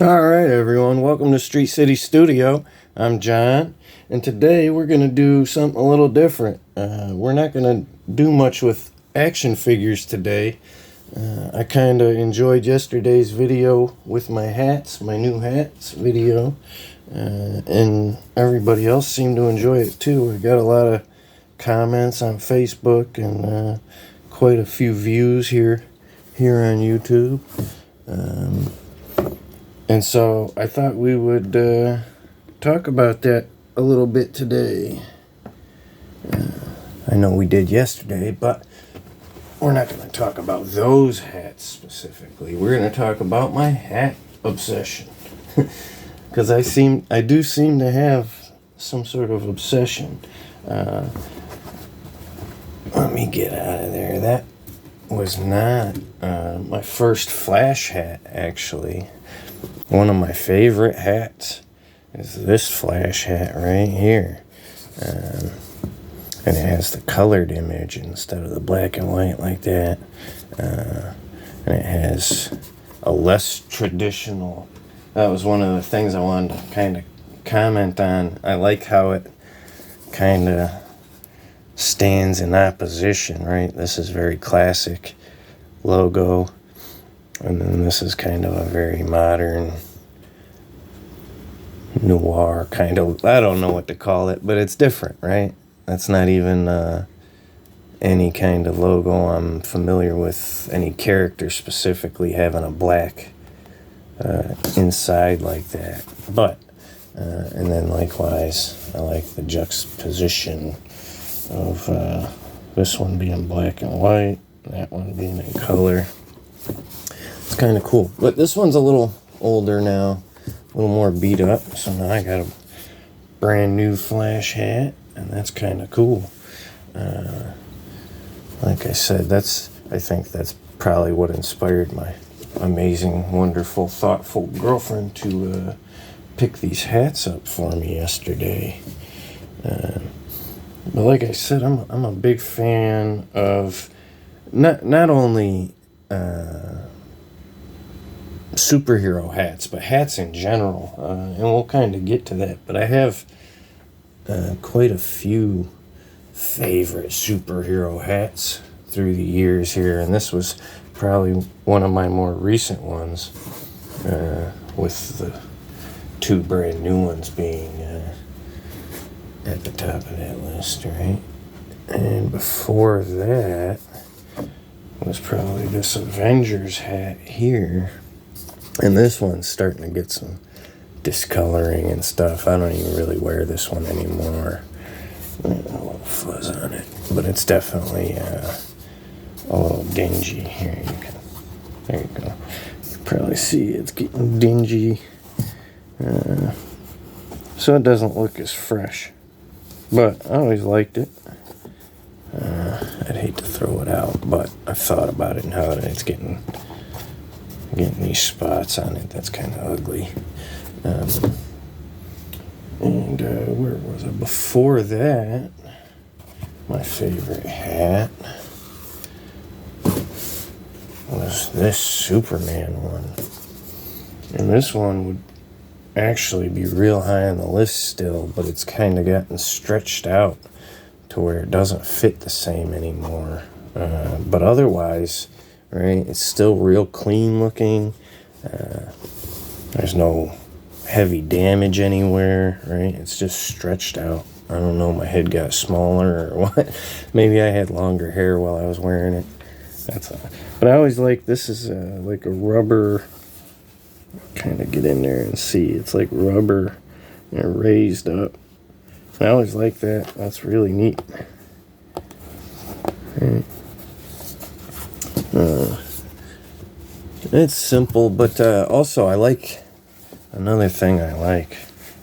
All right, everyone. Welcome to Street City Studio. I'm John, and today we're going to do something a little different. We're not going to do much with action figures today. I kind of enjoyed yesterday's video with my hats, my new hats video, and everybody else seemed to enjoy it too. I got a lot of comments on Facebook and quite a few views here on YouTube. And so I thought we would talk about that a little bit today. I know we did yesterday, but we're not going to talk about those hats specifically. We're going to talk about my hat obsession. Because I do seem to have some sort of obsession. Let me get out of there. That was not my first Flash hat, actually. One of my favorite hats is this Flash hat right here. And it has the colored image instead of the black and white like that. And it has a less traditional... That was one of the things I wanted to kind of comment on. I like how it kind of stands in opposition, right? This is very classic logo. And then this is kind of a very modern, noir kind of, I don't know what to call it, but it's different, right? That's not even any kind of logo I'm familiar with, any character specifically having a black inside like that. But, and then likewise, I like the juxtaposition of this one being black and white, that one being in color. It's kind of cool. But this one's a little older now, a little more beat up. So now I got a brand new Flash hat, and that's kind of cool. Like I said, I think that's probably what inspired my amazing, wonderful, thoughtful girlfriend to pick these hats up for me yesterday. But like I said, I'm a big fan of not only superhero hats, but hats in general, and we'll kind of get to that, but I have quite a few favorite superhero hats through the years here, and this was probably one of my more recent ones, with the two brand new ones being at the top of that list, right? And before that was probably this Avengers hat here. And this one's starting to get some discoloring and stuff. I don't even really wear this one anymore. A little fuzz on it. But it's definitely a little dingy. There you go. You can probably see it's getting dingy. So it doesn't look as fresh. But I always liked it. I'd hate to throw it out, but I've thought about it now that it's getting these spots on it. That's kind of ugly. And where was it? Before that, my favorite hat was this Superman one. And this one would actually be real high on the list still, but it's kind of gotten stretched out to where it doesn't fit the same anymore. But otherwise, right, it's still real clean looking. There's no heavy damage anywhere, right? It's just stretched out. I don't know, my head got smaller or what. Maybe I had longer hair while I was wearing it. But I always like, this is like a rubber, kind of get in there and see. It's like rubber, raised up. I always like that. That's really neat. Right. It's simple, but also I like, another thing I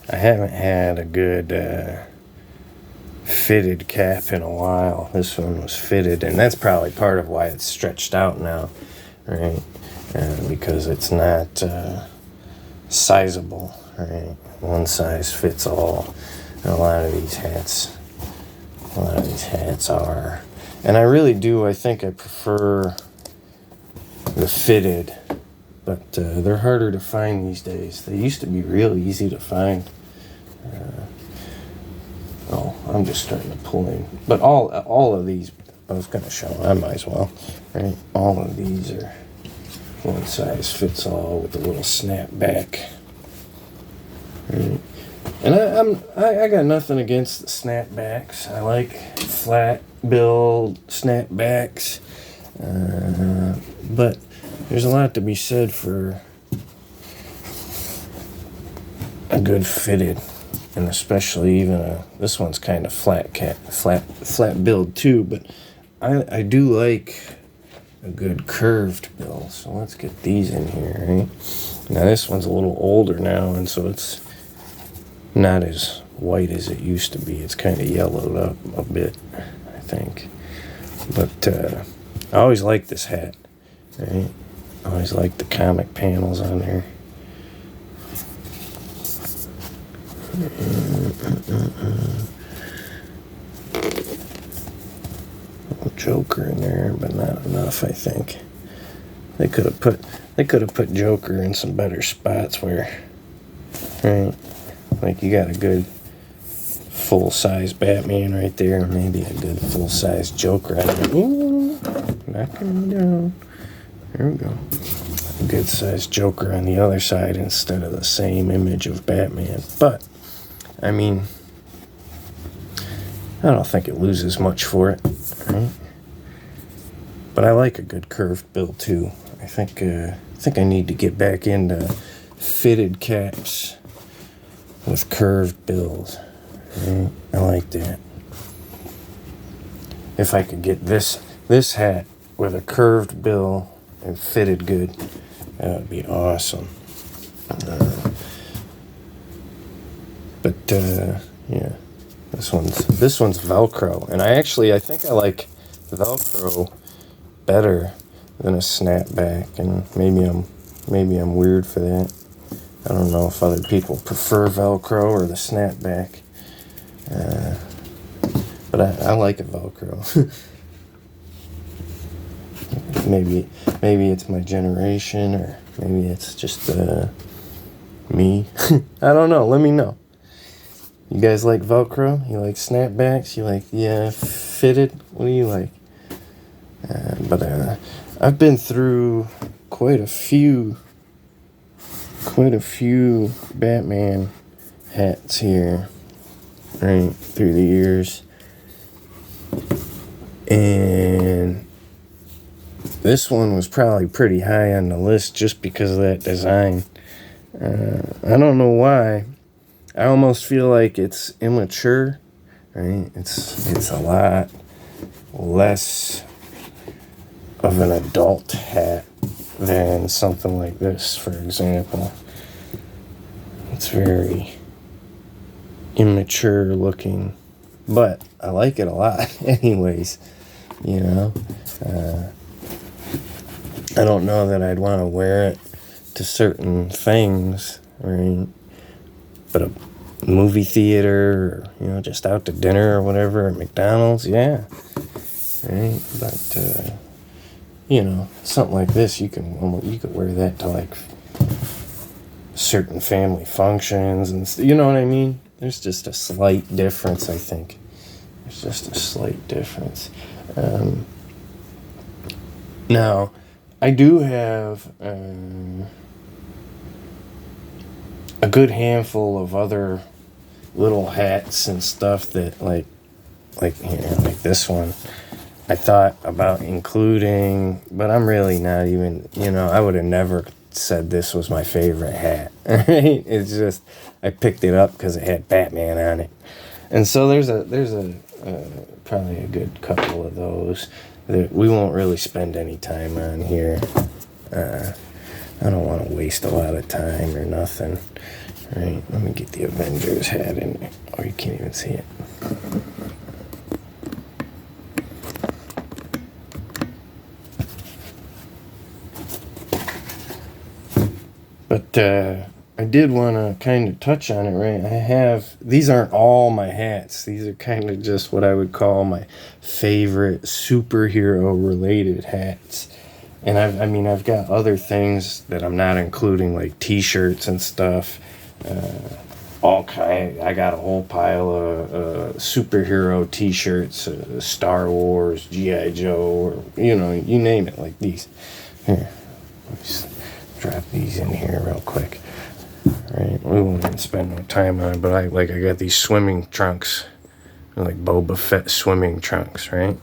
haven't had a good fitted cap in a while. This one was fitted, and that's probably part of why it's stretched out now, right? Because it's not sizable, right? One size fits all. And a lot of these hats are. And I really do, I think I prefer the fitted but they're harder to find these days. They used to be real easy to find. Oh, I'm just starting to pull in. But all of these, I was going to show them. I might as well. Right? All of these are one size fits all with a little snap back. Right? And I got nothing against the snapbacks. I like flat bill snapbacks. But there's a lot to be said for a good fitted, and especially even this one's kind of flat build too, but I do like a good curved bill. So let's get these in here, right? Now this one's a little older now, and so it's not as white as it used to be. It's kind of yellowed up a bit, I think. But I always liked this hat, right? I always liked the comic panels on there. Little Joker in there, but not enough, I think. They could have put Joker in some better spots where, right? Like you got a good full-size Batman right there, maybe a good full-size Joker. Ooh, knocking me down. There we go. A good-sized Joker on the other side instead of the same image of Batman. But, I mean, I don't think it loses much for it, right? But I like a good curved bill too. I think I need to get back into fitted caps with curved bills. Right? I like that. If I could get this hat with a curved bill and fitted good, that would be awesome. But yeah, this one's Velcro, and I think I like Velcro better than a snapback, and maybe I'm weird for that. I don't know if other people prefer Velcro or the snapback, but I like a Velcro. Maybe it's my generation, or maybe it's just me. I don't know. Let me know. You guys like Velcro? You like snapbacks? You like fitted? What do you like? But I've been through quite a few Batman hats here, right, through the years, and this one was probably pretty high on the list just because of that design. I don't know why. I almost feel like it's immature, right? It's a lot less of an adult hat than something like this, for example. It's very immature looking, but I like it a lot anyways, you know. I don't know that I'd want to wear it to certain things, right? But a movie theater, or, just out to dinner or whatever at McDonald's, yeah, right? But something like this, you could wear that to like certain family functions, and you know what I mean. There's just a slight difference, I think. There's just a slight difference. Now, I do have a good handful of other little hats and stuff that like this one I thought about including, but I'm really not even, I would have never said this was my favorite hat. Right? It's just I picked it up because it had Batman on it, and so there's a probably a good couple of those that we won't really spend any time on here. I don't want to waste a lot of time or nothing. Right, let me get the Avengers hat in there. Oh, you can't even see it. But I did want to kind of touch on it, right? These aren't all my hats. These are kind of just what I would call my favorite superhero related hats. And I mean, I've got other things that I'm not including, like T-shirts and stuff. I got a whole pile of superhero T-shirts, Star Wars, GI Joe, or you name it, like these. Here, let's drop these in here real quick. Right, we won't even spend no time on it, but I got these swimming trunks, like Boba Fett swimming trunks, right?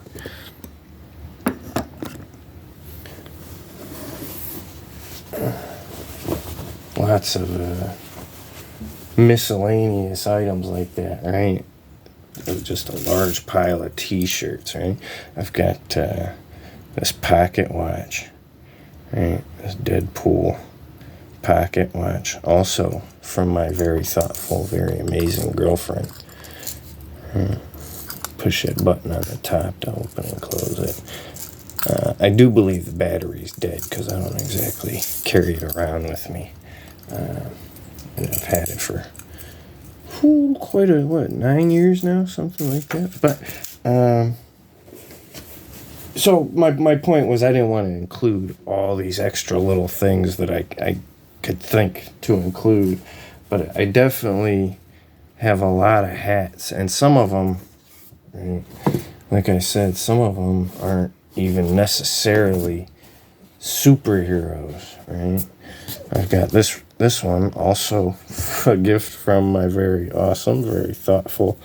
Lots of miscellaneous items like that, right? Just a large pile of T-shirts, right? I've got this pocket watch, right? This Deadpool pocket watch, also from my very thoughtful, very amazing girlfriend. Push that button on the top to open and close it. I do believe the battery's dead because I don't exactly carry it around with me. And I've had it for quite 9 years now, something like that. But so my point was, I didn't want to include all these extra little things that I could think to include, but I definitely have a lot of hats, and some of them, right, like I said, some of them aren't even necessarily superheroes, right? I've got this one, also a gift from my very awesome, very thoughtful,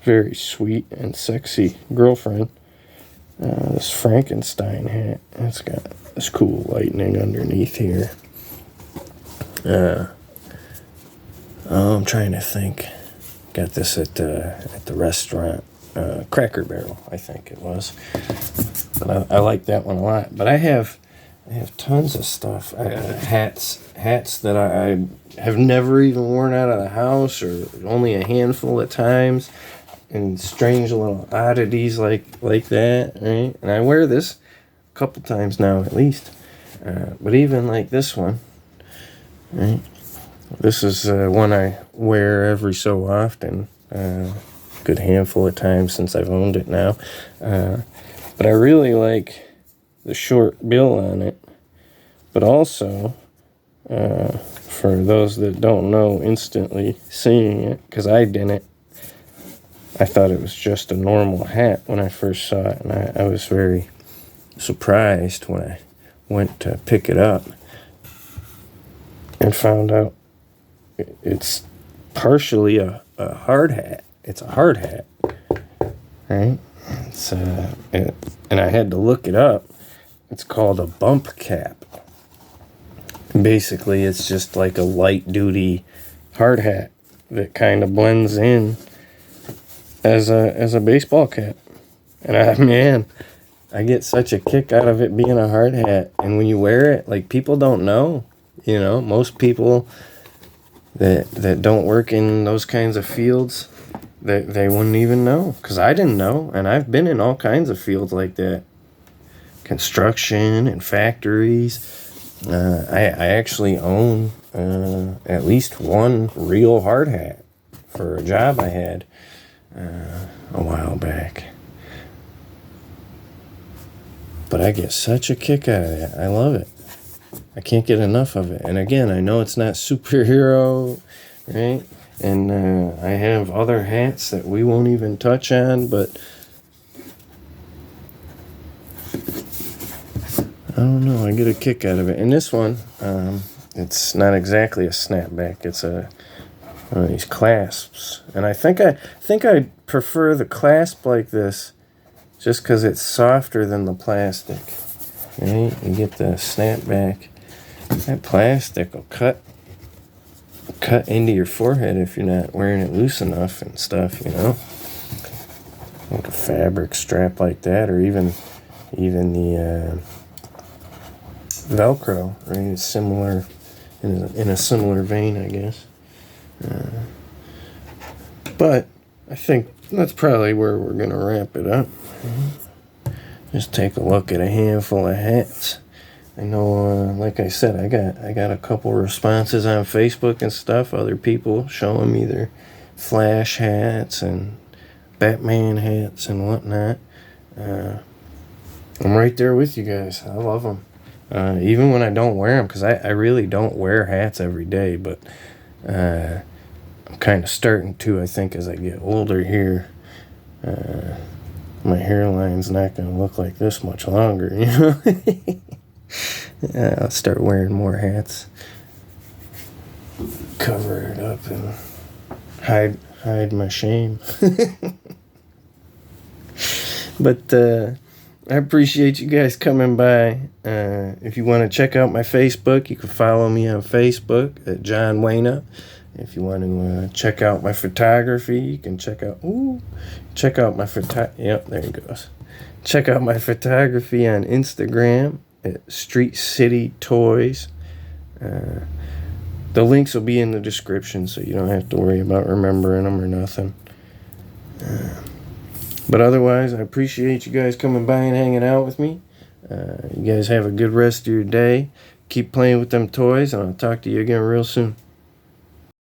very sweet and sexy girlfriend. This Frankenstein hat. It's got this cool lightning underneath here. I'm trying to think. Got this at the restaurant, Cracker Barrel, I think it was. But I like that one a lot. But I have tons of stuff. Hats that I have never even worn out of the house, or only a handful of times, and strange little oddities like that, right? And I wear this a couple times now at least. But even like this one, right? This is one I wear every so often. Good handful of times since I've owned it now. But I really like the short bill on it. But also, for those that don't know instantly seeing it, because I didn't, I thought it was just a normal hat when I first saw it. And I was very surprised when I went to pick it up and found out it's partially a hard hat. It's a hard hat, right? It's and I had to look it up. It's called a bump cap. Basically, it's just like a light-duty hard hat that kind of blends in as a baseball cap. And I get such a kick out of it being a hard hat. And when you wear it, like, people don't know. Most people that don't work in those kinds of fields, they wouldn't even know, because I didn't know. And I've been in all kinds of fields like that, construction and factories. I actually own at least one real hard hat for a job I had a while back. But I get such a kick out of it. I love it. I can't get enough of it. And again, I know it's not superhero, right? And I have other hats that we won't even touch on, but I don't know. I get a kick out of it. And this one, it's not exactly a snapback. It's one of these clasps. And I think I prefer the clasp like this just because it's softer than the plastic. Right? You get the snapback. That plastic will cut into your forehead if you're not wearing it loose enough and stuff, Like a fabric strap like that, or even the Velcro, right? It's similar, in a similar vein, I guess. But I think that's probably where we're going to wrap it up. Just take a look at a handful of hats. I know, like I said, I got a couple responses on Facebook and stuff. Other people showing me their Flash hats and Batman hats and whatnot. I'm right there with you guys. I love them. even when I don't wear them, because I really don't wear hats every day, but I'm kind of starting to, I think, as I get older here. My hairline's not going to look like this much longer, you know? I'll start wearing more hats. Cover it up and hide my shame. But I appreciate you guys coming by. If you want to check out my Facebook, you can follow me on Facebook at John Wayna. If you want to check out my photography, you can check out my Yep, there he goes. Check out my photography on Instagram at Street City Toys. The links will be in the description, so you don't have to worry about remembering them or nothing. But otherwise, I appreciate you guys coming by and hanging out with me. You guys have a good rest of your day. Keep playing with them toys, and I'll talk to you again real soon.